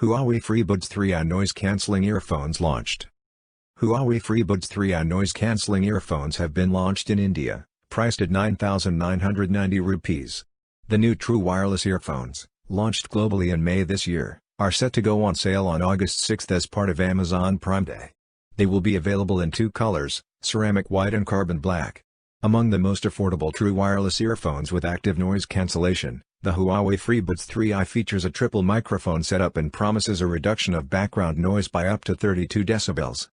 Huawei Freebuds 3i noise-cancelling earphones launched. Huawei Freebuds 3i noise-cancelling earphones have been launched in India, priced at 9,990 rupees. The new true wireless earphones, launched globally in May this year, are set to go on sale on August 6 as part of Amazon Prime Day. They will be available in two colors, ceramic white and carbon black. Among the most affordable true wireless earphones with active noise cancellation, the Huawei Freebuds 3i features a triple microphone setup and promises a reduction of background noise by up to 32 decibels.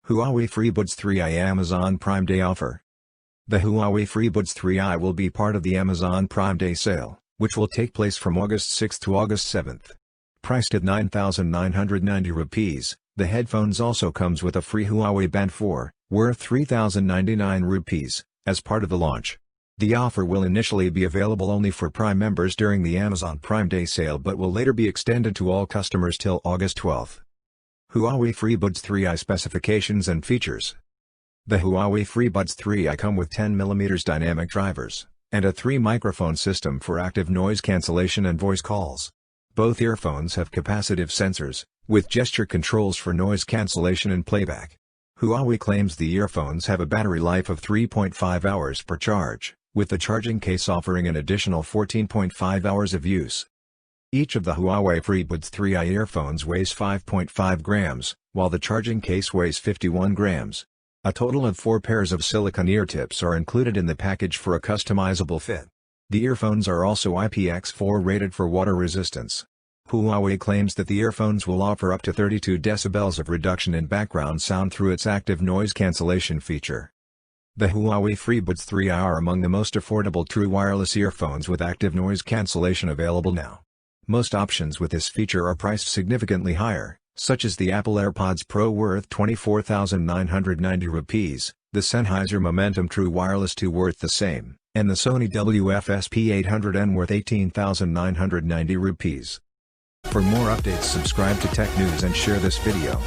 Huawei Freebuds 3i Amazon Prime Day offer. The Huawei Freebuds 3i will be part of the Amazon Prime Day sale, which will take place from August 6 to August 7. Priced at 9,990 rupees, the headphones also comes with a free Huawei Band 4, worth 3,099 rupees, as part of the launch. The offer will initially be available only for Prime members during the Amazon Prime Day sale but will later be extended to all customers till August 12. Huawei Freebuds 3i specifications and features. The Huawei Freebuds 3i come with 10mm dynamic drivers, and a 3-microphone system for active noise cancellation and voice calls. Both earphones have capacitive sensors, with gesture controls for noise cancellation and playback. Huawei claims the earphones have a battery life of 3.5 hours per charge, with the charging case offering an additional 14.5 hours of use. Each of the Huawei Freebuds 3i earphones weighs 5.5 grams, while the charging case weighs 51 grams. A total of 4 pairs of silicone ear tips are included in the package for a customizable fit. The earphones are also IPX4 rated for water resistance. Huawei claims that the earphones will offer up to 32 decibels of reduction in background sound through its active noise cancellation feature. The Huawei Freebuds 3i are among the most affordable true wireless earphones with active noise cancellation available now. Most options with this feature are priced significantly higher, such as the Apple AirPods Pro worth 24,990 rupees, the Sennheiser Momentum True Wireless 2 worth the same, and the Sony WF-SP800N worth 18,990 rupees. For more updates, subscribe to Tech News and share this video.